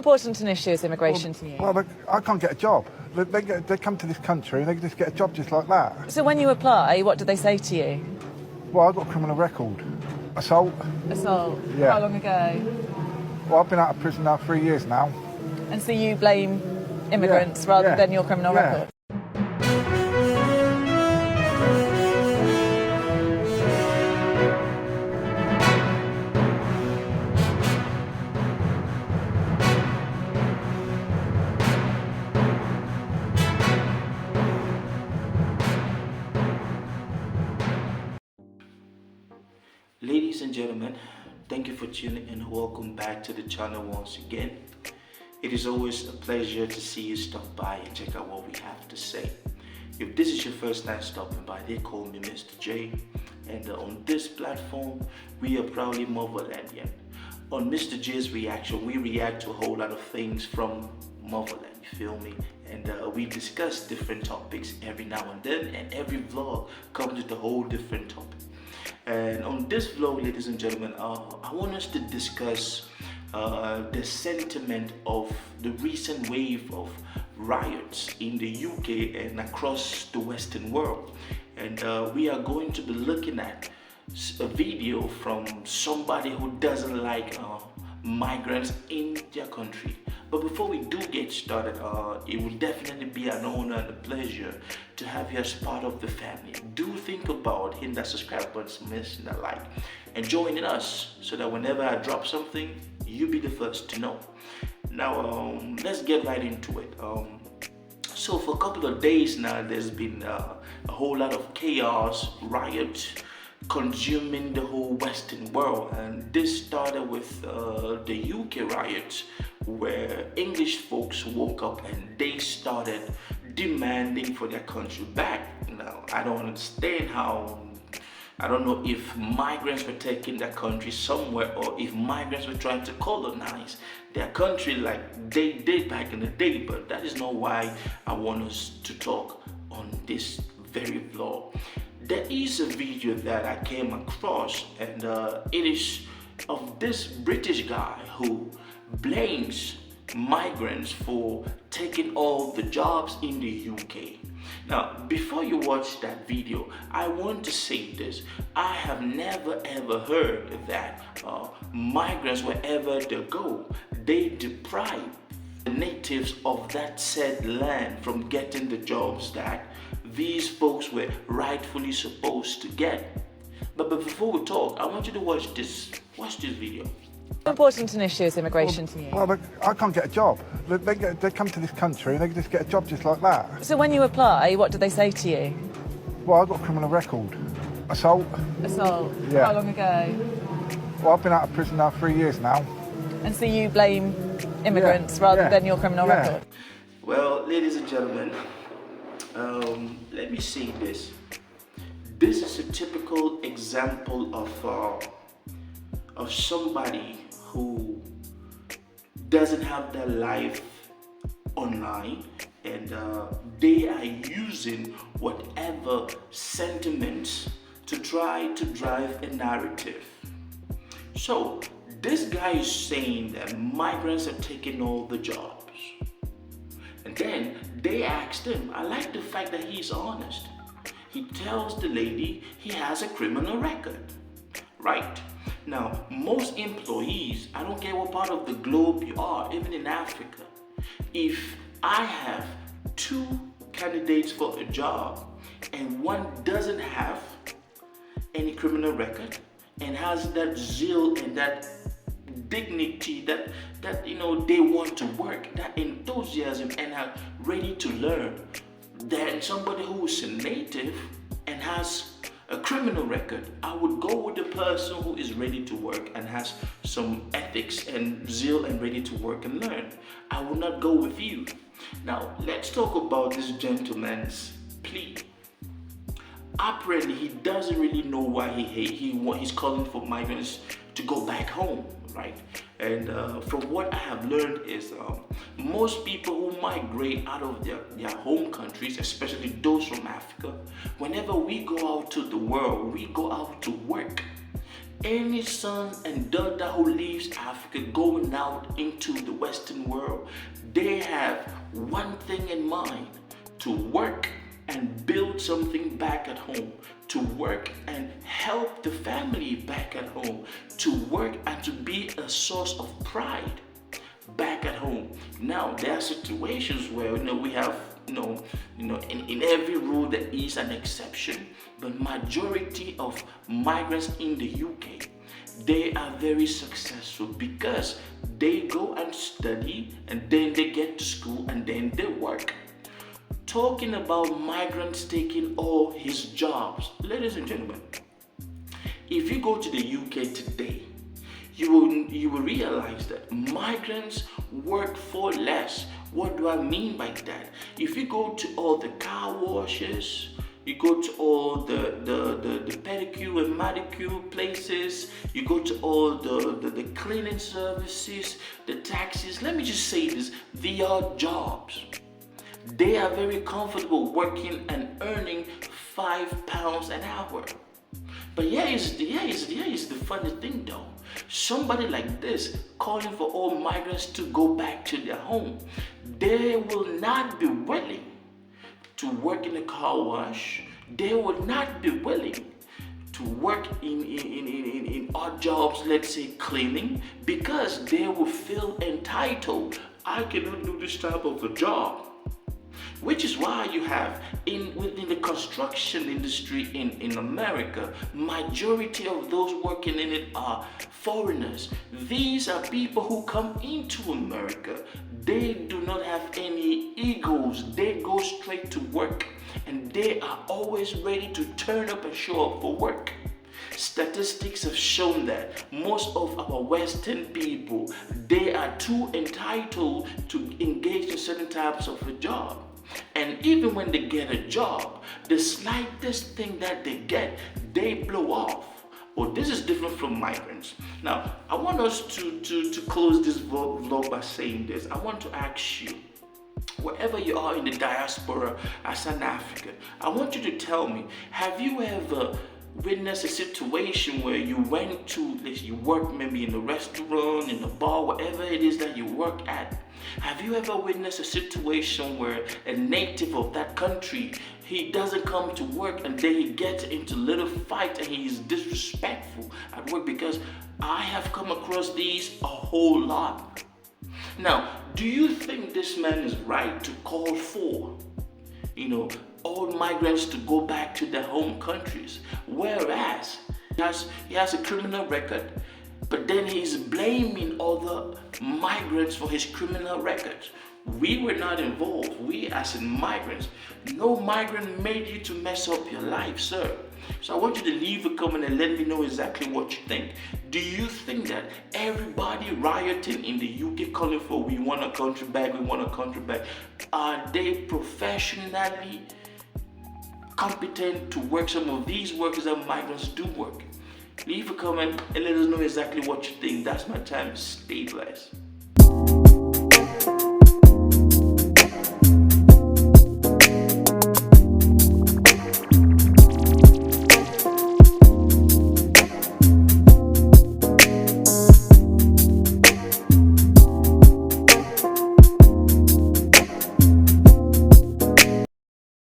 important an issue is immigration to you? Well, I can't get a job. They come to this country and they just get a job just like that. So when you apply, what do they say to you? Well, I've got a criminal record. Assault. Assault? Yeah. How long ago? Well, I've been out of prison now 3 years now. And so you blame immigrants rather than your criminal record? Ladies and gentlemen, thank you for tuning in. Welcome back to the channel once again. It is always a pleasure to see you stop by and check out what we have to say. If this is your first time stopping by, they call me MisterJaay, and on this platform we are proudly Motherlandian. On MisterJaay's reaction, we react to a whole lot of things from Motherland, you feel me? And we discuss different topics every now and then, and every vlog comes with a whole different topic. And on this vlog, ladies and gentlemen, I want us to discuss the sentiment of the recent wave of riots in the UK and across the Western world. And we are going to be looking at a video from somebody who doesn't like migrants in their country. But before we do get started, it will definitely be an honor and a pleasure to have you as part of the family. Do think about hitting that subscribe button, smashing that like, and joining us so that whenever I drop something, you'll be the first to know. Now, let's get right into it. So for a couple of days now, there's been a whole lot of chaos, riots, consuming the whole Western world, and this started with the UK riots, where English folks woke up and they started demanding for their country back. Now, I don't understand I don't know if migrants were taking their country somewhere, or if migrants were trying to colonize their country like they did back in the day, but that is not why I want us to talk on this very vlog. There is a video that I came across, and it is of this British guy who blames migrants for taking all the jobs in the UK. Now, before you watch that video, I want to say this. I have never ever heard that migrants, wherever they go, they deprive the natives of that said land from getting the jobs that these folks were rightfully supposed to get. But before we talk, I want you to watch this video. How important an issue is immigration to you? Well, I can't get a job. They come to this country and they just get a job just like that. So when you apply, what do they say to you? Well, I've got a criminal record. Assault. Assault? Yeah. How long ago? Well, I've been out of prison now 3 years now. And so you blame immigrants rather than your criminal record? Well, ladies and gentlemen, let me say this. This is a typical example of somebody who doesn't have their life online, and they are using whatever sentiments to try to drive a narrative. So this guy is saying that migrants are taking all the jobs. And then they asked him, I like the fact that he's honest. He tells the lady he has a criminal record, right? Now, most employees, I don't care what part of the globe you are, even in Africa, if I have 2 candidates for a job and one doesn't have any criminal record and has that zeal and that dignity that you know they want to work, that enthusiasm, and are ready to learn, then somebody who is a native and has a criminal record, I would go with the person who is ready to work and has some ethics and zeal and ready to work and learn. I would not go with you. Now, let's talk about this gentleman's plea. Apparently, he doesn't really know why he's calling for migrants to go back home, right? And from what I have learned is most people who migrate out of their home countries, especially those from Africa, whenever we go out to the world, we go out to work. any son and daughter who leaves Africa going out into the Western world, they have one thing in mind: to work and build something back at home, to work and help the family back at home, to work and to be a source of pride back at home. Now there are situations where we have in every rule there is an exception, but majority of migrants in the UK, they are very successful because they go and study and then they get to school and then they work. Talking about migrants taking all his jobs, ladies and gentlemen, if you go to the UK today, you will realize that migrants work for less. What do I mean by that? If you go to all the car washes, you go to all the pedicure and manicure places, you go to all the cleaning services, the taxis, let me just say this, the odd jobs. They are very comfortable working and earning £5 an hour. But here is the funny thing though. Somebody like this calling for all migrants to go back to their home, they will not be willing to work in a car wash. They will not be willing to work in odd jobs, let's say cleaning, because they will feel entitled. I cannot do this type of a job. Which is why you have within the construction industry in America, majority of those working in it are foreigners. These are people who come into America. They do not have any egos. They go straight to work and they are always ready to turn up and show up for work. Statistics have shown that most of our Western people, they are too entitled to engage in certain types of a job. And even when they get a job, the slightest thing that they get, they blow off. Well, this is different from migrants. Now, I want us to close this vlog by saying this. I want to ask you, wherever you are in the diaspora as an African, I want you to tell me, have you ever witnessed a situation where you went to, you work maybe in a restaurant, in a bar, whatever it is that you work at? Have you ever witnessed a situation where a native of that country, he doesn't come to work and then he gets into a little fight and he is disrespectful at work? Because I have come across these a whole lot. Now, do you think this man is right to call for, all migrants to go back to their home countries, whereas he has a criminal record, but then he's blaming other migrants for his criminal records? We were not involved. We as in migrants, no migrant made you to mess up your life, sir. So I want you to leave a comment and let me know exactly what you think. Do you think that everybody rioting in the UK calling for we want a country back, we want a country back, are they professionally competent to work some of these workers that migrants do work? Leave a comment and let us know exactly what you think. That's my time. Stay blessed.